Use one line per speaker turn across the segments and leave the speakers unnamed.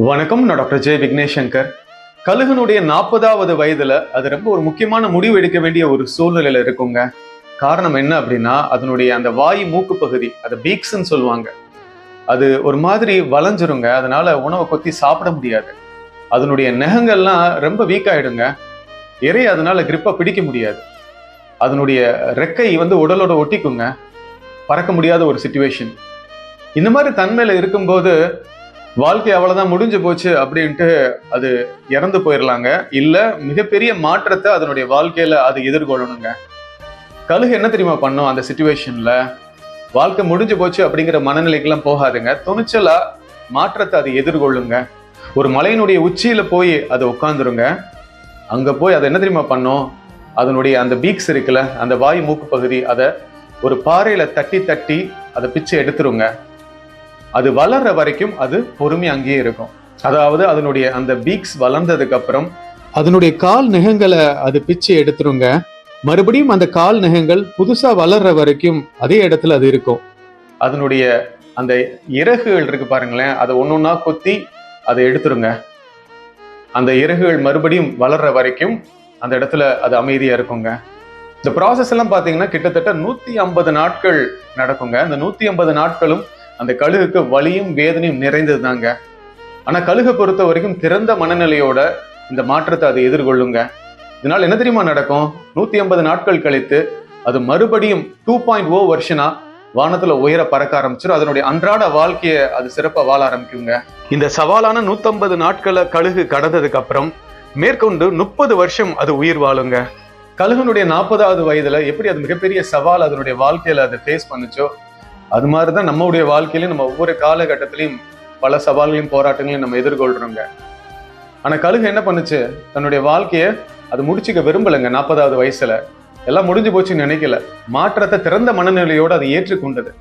வணக்கம். நான் doctor J Vignesh Shankar. கழுகனுடைய 40வது வயதுல அது ரொம்ப ஒரு முக்கியமான முடிவு எடுக்க வேண்டிய ஒரு சூழ்நிலையில இருக்குங்க. காரணம் என்ன அப்படின்னா, அதனுடைய அந்த வாய் மூக்கு பகுதி, அதை பீக்ஸ்ன்னு சொல்லுவாங்க, அது ஒரு மாதிரி வளைஞ்சிருங்க. அதனால உணவை கொத்தி சாப்பிட முடியாது. அதனுடைய நகங்கள்லாம் ரொம்ப வீக் ஆயிடுங்க. இறைய அதனால கிரிப்பா பிடிக்க முடியாது. அதனுடைய ரெக்கை உடலோட ஒட்டிக்குங்க. பறக்க முடியாத ஒரு சிச்சுவேஷன். இந்த மாதிரி தன்மையில இருக்கும்போது வாழ்க்கை அவ்வளவுதான், முடிஞ்சு போச்சு அப்படின்ட்டு அது இறந்து போயிடலாங்க. இல்ல மிகப்பெரிய மாற்றத்தை அதனுடைய வாழ்க்கையில அது எதிர்கொள்ளணுங்க. கழுகு என்ன தெரியுமா பண்ணும் அந்த சிச்சுவேஷன்ல? வாழ்க்கை முடிஞ்சு போச்சு அப்படிங்கிற மனநிலைக்கெல்லாம் போகாதுங்க. துணிச்சலா மாற்றத்தை அது எதிர்கொள்ளுங்க. ஒரு மலையினுடைய உச்சியில போய் அது உட்காந்துருங்க. அங்க போய் அது என்ன தெரியுமா பண்ணும்? அதனுடைய அந்த பீக்ஸ் இருக்குல்ல, அந்த வாய் மூக்கு பகுதி, அதை ஒரு பாறையில தட்டி தட்டி அதை பிச்சு எடுத்துருங்க. அது வளர்ற வரைக்கும் அது பொறுமை அங்கேயே இருக்கும். அதாவது அதனுடைய அந்த பீக்ஸ் வளர்ந்ததுக்கு அப்புறம் அதனுடைய கால் நகங்களை அது பிச்சு எடுத்துருங்க. மறுபடியும் அந்த கால் நகங்கள் புதுசா வளர்ற வரைக்கும் அதே இடத்துல அது இருக்கும். அதனுடைய அந்த இறகுகள் இருக்கு பாருங்களேன், அதை ஒன்னொன்னா கொத்தி அதை எடுத்துருங்க. அந்த இறகுகள் மறுபடியும் வளர்ற வரைக்கும் அந்த இடத்துல அது அமைதியா இருக்குங்க. இந்த ப்ராசஸ் எல்லாம் பாத்தீங்கன்னா கிட்டத்தட்ட 150 நாட்கள் நடக்குங்க. அந்த 150 நாட்களும் அந்த கழுகுக்கு வலியும் வேதனையும் நிறைந்தது தாங்க. ஆனா கழுகை பொறுத்த வரைக்கும் திறந்த மனநிலையோட இந்த மாற்றத்தை அது எதிர்கொள்ளுங்க. இதனால என்ன தெரியுமா நடக்கும்? 150 நாட்கள் கழித்து அது மறுபடியும் 2.0 வருஷனா வானத்துல உயர பறக்க ஆரம்பிச்சிடும். அதனுடைய அன்றாட வாழ்க்கையை அது சிறப்பா வாழ ஆரம்பிக்குங்க. இந்த சவாலான 150 நாட்களை கழுகு கடந்ததுக்கு அப்புறம் மேற்கொண்டு 30 வருஷம் அது உயிர் வாழுங்க. கழுகனுடைய 40வது வயதுல எப்படி அது மிகப்பெரிய சவால் அதனுடைய வாழ்க்கையில அதை ஃபேஸ் பண்ணுச்சோ, அது மாதிரிதான் நம்மளுடைய வாழ்க்கையிலும் நம்ம ஒவ்வொரு காலகட்டத்திலையும் பல சவால்களையும் போராட்டங்களையும் நம்ம எதிர்கொள்றோங்க. ஆனா கழுகு என்ன பண்ணுச்சு? தன்னுடைய வாழ்க்கைய அது முடிச்சுக்க விரும்பலைங்க. 40வது வயசுல எல்லாம் முடிஞ்சு போச்சுன்னு நினைக்கல. மாற்றத்தை திறந்த மனநிலையோடு அது ஏற்றுக்கொண்டது.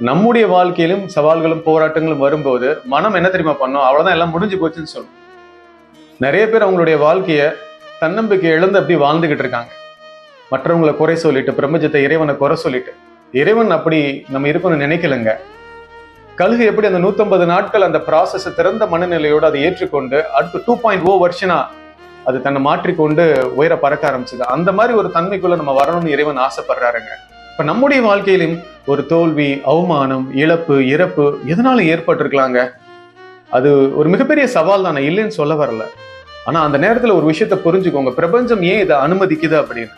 நம்முடைய வாழ்க்கையிலும் சவால்களும் போராட்டங்களும் வரும்போது மனம் என்ன தெரியுமா பண்ணும்? அவ்வளவுதான், எல்லாம் முடிஞ்சு போச்சுன்னு சொல்லும். நிறைய பேர் அவங்களுடைய வாழ்க்கைய தன்னம்பிக்கை இழந்து அப்படி வாழ்ந்துகிட்டு இருக்காங்க. மற்றவங்களை குறை சொல்லிட்டு, பிரபஞ்சத்தை, இறைவனை குறை சொல்லிட்டு. இறைவன் அப்படி நம்ம இருக்கணும்னு நினைக்கலங்க. கழுகு எப்படி அந்த 150 நாட்கள் அந்த ப்ராசஸ் திறந்த மனநிலையோடு அதை ஏற்றுக்கொண்டு அடுத்து 2.0 வருஷனா அது தன்னை மாற்றிக்கொண்டு உயர பறக்க ஆரம்பிச்சது. அந்த மாதிரி ஒரு தன்மைக்குள்ள நம்ம வரணும்னு இறைவன் ஆசைப்படுறாருங்க. இப்ப நம்முடைய வாழ்க்கையிலும் ஒரு தோல்வி, அவமானம், இழப்பு, இறப்பு எதனால ஏற்பட்டிருக்கலாங்க. அது ஒரு மிகப்பெரிய சவால் தான், இல்லைன்னு சொல்ல வரல. ஆனா அந்த நேரத்துல ஒரு விஷயத்த புரிஞ்சுக்கோங்க. பிரபஞ்சம் ஏன் இதை அனுமதிக்குது அப்படின்னு,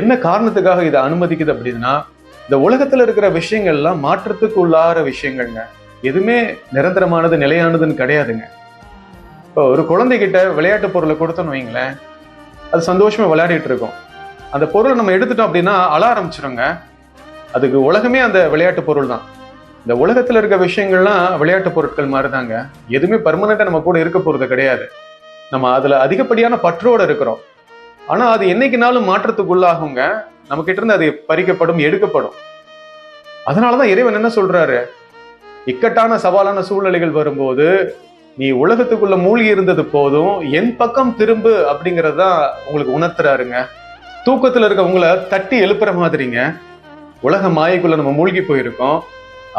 என்ன காரணத்துக்காக இதை அனுமதிக்குது அப்படின்னா, இந்த உலகத்துல இருக்கிற விஷயங்கள்லாம் மாற்றத்துக்கு உள்ளார விஷயங்கள்ங்க. எதுவுமே நிரந்தரமானது, நிலையானதுன்னு கிடையாதுங்க. இப்போ ஒரு குழந்தைகிட்ட விளையாட்டு பொருளை கொடுத்தோன்னு வைங்களேன், அது சந்தோஷமா விளையாடிட்டு இருக்கும். அந்த பொருளை நம்ம எடுத்துட்டோம் அப்படின்னா அழ ஆரம்பிச்சிடுங்க. அதுக்கு உலகமே அந்த விளையாட்டு பொருள் தான். இந்த உலகத்துல இருக்க விஷயங்கள்லாம் விளையாட்டு பொருட்கள் மாதிரிதாங்க. எதுவுமே பர்மனண்டா நம்ம கூட இருக்க போறது கிடையாது. நம்ம அதுல அதிகப்படியான பற்றோட இருக்கிறோம். ஆனா அது என்னைக்குனாலும் மாற்றத்துக்குள்ளாகுங்க. நம்ம கிட்ட இருந்து அது பறிக்கப்படும், எடுக்கப்படும். அதனாலதான் இறைவன் என்ன சொல்றாரு? இக்கட்டான சவாலான சூழ்நிலைகள் வரும்போது நீ உலகத்துக்குள்ள மூழ்கி இருந்தது போதும், என் பக்கம் திரும்பு அப்படிங்கறதுதான் உங்களுக்கு உணர்த்துறாருங்க. தூக்கத்துல இருக்க உங்களை தட்டி எழுப்புற மாதிரிங்க. உலக மாயைக்குள்ள நம்ம மூழ்கி போயிருக்கோம்.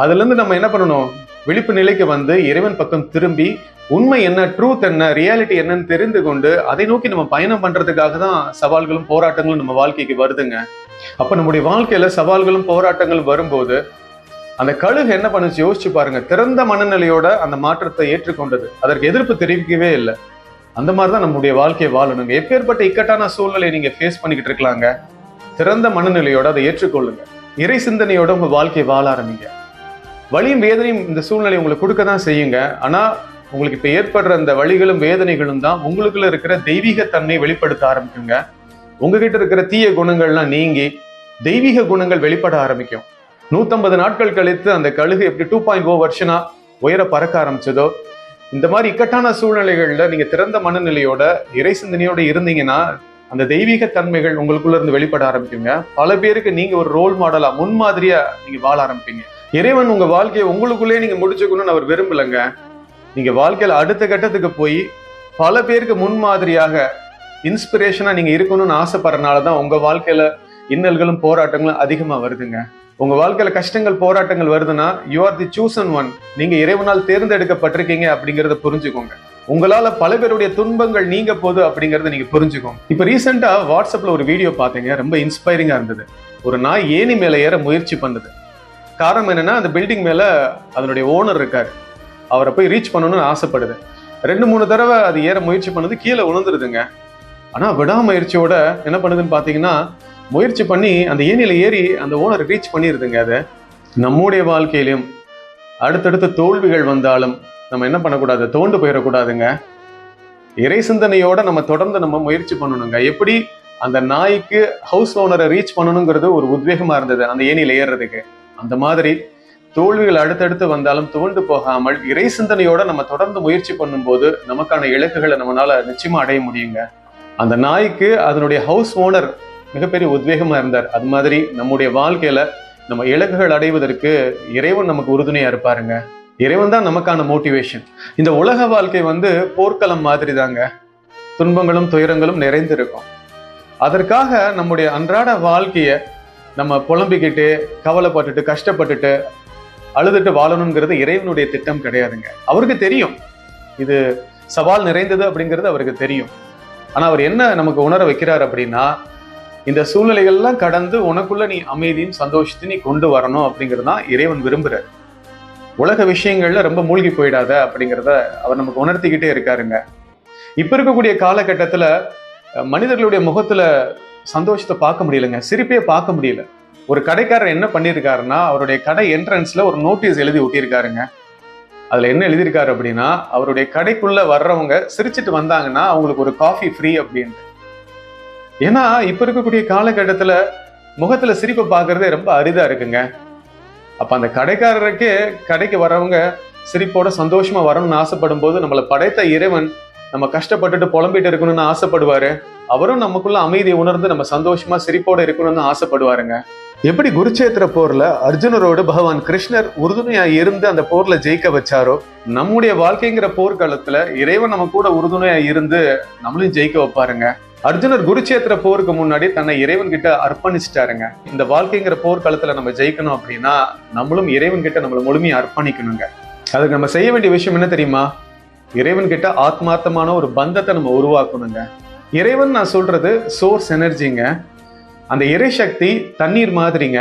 அதுல இருந்து நம்ம என்ன பண்ணணும்? விழிப்பு நிலைக்கு வந்து இறைவன் பக்கம் திரும்பி உண்மை என்ன, ட்ரூத் என்ன, ரியாலிட்டி என்னன்னு தெரிந்து கொண்டு அதை நோக்கி நம்ம பயணம் பண்றதுக்காக தான் சவால்களும் போராட்டங்களும் நம்ம வாழ்க்கைக்கு வருதுங்க. அப்ப நம்முடைய வாழ்க்கையில சவால்களும் போராட்டங்களும் வரும்போது அந்த கழுகு என்ன பண்ணுச்சு யோசிச்சு பாருங்க. திறந்த மனநிலையோட அந்த மாற்றத்தை ஏற்றுக்கொண்டது. அதற்கு எதிர்ப்பு தெரிவிக்கவே இல்லை. அந்த மாதிரிதான் நம்முடைய வாழ்க்கையை வாழணுங்க. எப்பேற்பட்ட இக்கட்டான சூழ்நிலையை நீங்க ஃபேஸ் பண்ணிக்கிட்டு இருக்கலாங்க, திறந்த மனநிலையோட அதை ஏற்றுக்கொள்ளுங்க. இறை சிந்தனையோட உங்க வாழ்க்கையை வாழ ஆரம்பிங்க. வலியும் வேதனையும் இந்த சூழ்நிலை உங்களுக்கு கொடுக்க தான் செய்யுங்க. ஆனா உங்களுக்கு இப்ப ஏற்படுற அந்த வலிகளும் வேதனைகளும் தான் உங்களுக்குள்ள இருக்கிற தெய்வீக தன்மை வெளிப்படுத்த ஆரம்பிக்குங்க. உங்ககிட்ட இருக்கிற தீய குணங்கள்லாம் நீங்கி தெய்வீக குணங்கள் வெளிப்பட ஆரம்பிக்கும். 150 நாட்கள் கழித்து அந்த கழுகு எப்படி 2.0 வருஷனா உயர பறக்க ஆரம்பிச்சதோ, இந்த மாதிரி இக்கட்டான சூழ்நிலைகள்ல நீங்க திறந்த மனநிலையோட இறை சிந்தனையோட இருந்தீங்கன்னா அந்த தெய்வீக தன்மைகள் உங்களுக்குள்ள இருந்து வெளிப்பட ஆரம்பிக்குங்க. பல பேருக்கு நீங்க ஒரு ரோல் மாடலா, முன்மாதிரியா நீங்க வாழ ஆரம்பிப்பீங்க. இறைவன் உங்க வாழ்க்கையை உங்களுக்குள்ளே நீங்க முடிச்சுக்கணும்னு அவர் விரும்பலங்க. நீங்க வாழ்க்கையில அடுத்த கட்டத்துக்கு போய் பல பேருக்கு முன்மாதிரியாக, இன்ஸ்பிரேஷனா நீங்க இருக்கணும்னு ஆசைப்படுறதுனாலதான் உங்க வாழ்க்கையில இன்னல்களும் போராட்டங்களும் அதிகமா வருதுங்க. உங்க வாழ்க்கையில கஷ்டங்கள் போராட்டங்கள் வருதுன்னா you are the chosen one, நீங்க இறைவனால் தேர்ந்தெடுக்கப்பட்டிருக்கீங்க அப்படிங்கறத புரிஞ்சுக்கோங்க. உங்களால பல பேருடைய துன்பங்கள் நீங்க போகுது அப்படிங்கறத நீங்க புரிஞ்சுக்கோங்க. இப்ப ரீசெண்டா வாட்ஸ்அப்ல ஒரு வீடியோ பாத்தீங்க, ரொம்ப இன்ஸ்பைரிங்கா இருந்தது. ஒரு நாய் ஏணி மேல ஏற முயற்சி பண்ணுது. காரணம் என்னன்னா, அந்த பில்டிங் மேல அதனுடைய ஓனர் இருக்காரு, அவரை போய் ரீச் பண்ணணும்னு ஆசைப்படுது. 2-3 தடவை அது ஏற முயற்சி பண்ணுது, கீழே விழுந்துருதுங்க. ஆனா விடாமுயற்சியோட என்ன பண்ணுதுன்னு பாத்தீங்கன்னா, முயற்சி பண்ணி அந்த ஏணியில ஏறி அந்த ஓனர் ரீச் பண்ணிருதுங்க. அதை நம்முடைய வாழ்க்கையிலும் அடுத்தடுத்த தோல்விகள் வந்தாலும் நம்ம என்ன பண்ணக்கூடாது, தோண்டு போயிடக்கூடாதுங்க. இறை சிந்தனையோட நம்ம தொடர்ந்து நம்ம முயற்சி பண்ணணுங்க. எப்படி அந்த நாய்க்கு ஹவுஸ் ஓனரை ரீச் பண்ணணுங்கிறது ஒரு உத்வேகமா இருந்தது அந்த ஏணியில ஏறுறதுக்கு, அந்த மாதிரி தோல்விகள் அடுத்தடுத்து வந்தாலும் துவண்டு போகாமல் இறை சிந்தனையோட நம்ம தொடர்ந்து முயற்சி பண்ணும்போது நமக்கான இலக்குகளை நம்மளால நிச்சயமா அடைய முடியுங்க. அந்த நாய்க்கு அதனுடைய ஹவுஸ் ஓனர் மிகப்பெரிய உத்வேகமா இருந்தார். அது மாதிரி நம்முடைய வாழ்க்கையில நம்ம இலக்குகள் அடைவதற்கு இறைவன் நமக்கு உறுதுணையா இருப்பாருங்க. இறைவன் தான் நமக்கான மோட்டிவேஷன். இந்த உலக வாழ்க்கை போர்க்களம் மாதிரி தாங்க, துன்பங்களும் துயரங்களும் நிறைந்திருக்கும். அதற்காக நம்முடைய அன்றாட வாழ்க்கைய நம்ம புலம்பிக்கிட்டு கவலைப்பட்டுட்டு கஷ்டப்பட்டுட்டு அழுதுட்டு வாழணுங்கிறது இறைவனுடைய திட்டம் கிடையாதுங்க. அவருக்கு தெரியும் இது சவால் நிறைந்தது அப்படிங்கிறது அவருக்கு தெரியும். ஆனா அவர் என்ன நமக்கு உணர வைக்கிறார் அப்படின்னா, இந்த சூழ்நிலைகள்லாம் கடந்து உனக்குள்ள நீ அமைதியும் சந்தோஷத்தையும் நீ கொண்டு வரணும் அப்படிங்கிறது தான் இறைவன் விரும்புறார். உலக விஷயங்கள்ல ரொம்ப மூழ்கி போயிடாத அப்படிங்கிறத அவர் நமக்கு உணர்த்திக்கிட்டே இருக்காருங்க. இப்ப இருக்கக்கூடிய காலகட்டத்துல மனிதர்களுடைய முகத்துல சந்தோஷத்தை பார்க்க முடியலங்க, சிரிப்பே பார்க்க முடியல. ஒரு கடைக்காரர் என்ன பண்ணியிருக்காருன்னா, அவருடைய கடை என்ட்ரன்ஸ்ல ஒரு நோட்டீஸ் எழுதி ஒட்டியிருக்காருங்க. அதுல என்ன எழுதியிருக்காரு அப்படின்னா, அவருடைய கடைக்குள்ள வர்றவங்க சிரிச்சுட்டு வந்தாங்கன்னா அவங்களுக்கு ஒரு காஃபி ஃப்ரீ அப்படின்னு. ஏன்னா இப்ப இருக்கக்கூடிய காலகட்டத்துல முகத்துல சிரிப்பை பார்க்கறதே ரொம்ப அரிதா இருக்குங்க. அப்ப அந்த கடைக்காரருக்கே கடைக்கு வர்றவங்க சிரிப்போட சந்தோஷமா வரணும்னு ஆசைப்படும் போது, நம்மளை படைத்த இறைவன் நம்ம கஷ்டப்பட்டுட்டு புலம்பிட்டு இருக்கணும்னு ஆசைப்படுவாரு. அவரும் நமக்குள்ள அமைதியை உணர்ந்து நம்ம சந்தோஷமா சிரிப்போட இருக்கணும்னு ஆசைப்படுவாருங்க. எப்படி குருச்சேத்திர போர்ல அர்ஜுனரோடு பகவான் கிருஷ்ணர் உறுதுணையா இருந்து அந்த போர்ல ஜெயிக்க வச்சாரோ, நம்முடைய வாழ்க்கைங்கிற போர்க்களத்துல இறைவன் நம்ம கூட உறுதுணையா இருந்து நம்மளையும் ஜெயிக்க வைப்பாருங்க. அர்ஜுனர் குருச்சேத்திர போருக்கு முன்னாடி தன்னை இறைவன் கிட்ட அர்ப்பணிச்சிட்டாருங்க. இந்த வாழ்க்கைங்கிற போர்க்களத்துல நம்ம ஜெயிக்கணும் அப்படின்னா நம்மளும் இறைவன் கிட்ட நம்மளை முழுமையா அர்ப்பணிக்கணுங்க. அதுக்கு நம்ம செய்ய வேண்டிய விஷயம் என்ன தெரியுமா? இறைவன் கிட்ட ஆத்மார்த்தமான ஒரு பந்தத்தை நம்ம உருவாக்கணுங்க. இறைவன் நான் சொல்றது சோர்ஸ் எனர்ஜிங்க. அந்த இறை சக்தி தண்ணீர் மாதிரிங்க.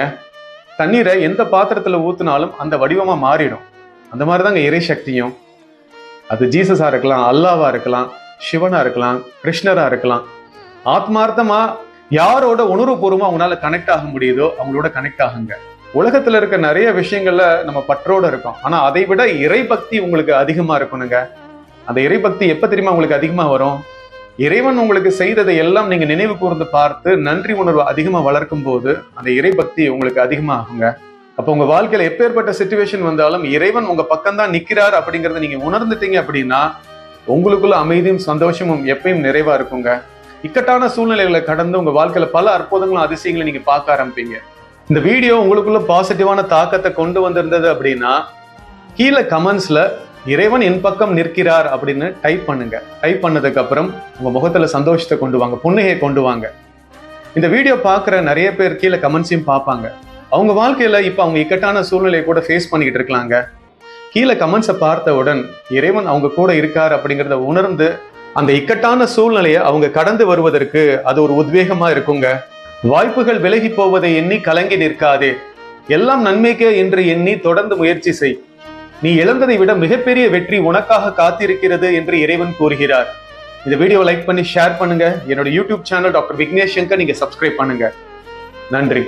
தண்ணீரை எந்த பாத்திரத்துல ஊத்துனாலும் அந்த வடிவமா மாறிடும். அந்த மாதிரிதாங்க இறை சக்தியும். அது ஜீசஸா இருக்கலாம், அல்லாவா இருக்கலாம், சிவனா இருக்கலாம், கிருஷ்ணரா இருக்கலாம். ஆத்மார்த்தமா யாரோட உணர்வுபூர்வமா அவங்களால கனெக்ட் ஆக முடியுதோ அவங்களோட கனெக்ட் ஆகுங்க. உலகத்துல இருக்க நிறைய விஷயங்கள்ல நம்ம பற்றோட இருக்கோம், ஆனா அதை விட இறை பக்தி உங்களுக்கு அதிகமா இருக்கணுங்க. அந்த இறை பக்தி எப்ப தெரியுமா உங்களுக்கு அதிகமா வரும்? இறைவன் உங்களுக்கு செய்ததை எல்லாம் நீங்க நினைவு கூர்ந்து பார்த்து நன்றி உணர்வு அதிகமா வளர்க்கும் போது அந்த இறை பக்தி உங்களுக்கு அதிகமா ஆகுங்க. அப்ப உங்க வாழ்க்கையில எப்பேற்பட்ட சிச்சுவேஷன் வந்தாலும் இறைவன் உங்க பக்கம் தான் நிக்கிறார் அப்படிங்கறத நீங்க உணர்ந்துட்டீங்க அப்படின்னா உங்களுக்குள்ள அமைதியும் சந்தோஷமும் எப்பயும் நிறைவா இருக்குங்க. இக்கட்டான சூழ்நிலைகளை கடந்து உங்க வாழ்க்கையில பல அற்புதங்களும் அதிசயங்களை நீங்க பார்க்க ஆரம்பிப்பீங்க. இந்த வீடியோ உங்களுக்குள்ள பாசிட்டிவான தாக்கத்தை கொண்டு வந்திருந்தது அப்படின்னா கீழே கமெண்ட்ஸ்ல இறைவன் என் பக்கம் நிற்கிறார் அப்படின்னு டைப் பண்ணுங்க. டைப் பண்ணதுக்கு அப்புறம் உங்க முகத்துல சந்தோஷத்தை கொண்டு வாங்க, புன்னகையை கொண்டு வாங்க. இந்த வீடியோ பார்க்குற நிறைய பேர் கீழே கமெண்ட்ஸையும் பார்ப்பாங்க. அவங்க வாழ்க்கையில இப்ப அவங்க இக்கட்டான சூழ்நிலையை கூட ஃபேஸ் பண்ணிக்கிட்டு இருக்கலாங்க. கீழே கமெண்ட்ஸை பார்த்தவுடன் இறைவன் அவங்க கூட இருக்கார் அப்படிங்கிறத உணர்ந்து அந்த இக்கட்டான சூழ்நிலையை அவங்க கடந்து வருவதற்கு அது ஒரு உத்வேகமா இருக்குங்க. வாய்ப்புகள் விலகி போவதை எண்ணி கலங்கி நிற்காதே, எல்லாம் நன்மைக்கே என்று எண்ணி தொடர்ந்து முயற்சி செய். நீ இழந்ததை விட மிகப்பெரிய வெற்றி உனக்காக காத்திருக்கிறது என்று இறைவன் கூறுகிறார். இந்த வீடியோ லைக் பண்ணி ஷேர் பண்ணுங்க. என்னோட YouTube channel doctor Vignesh Shankar நீங்க சப்ஸ்கிரைப் பண்ணுங்க. நன்றி.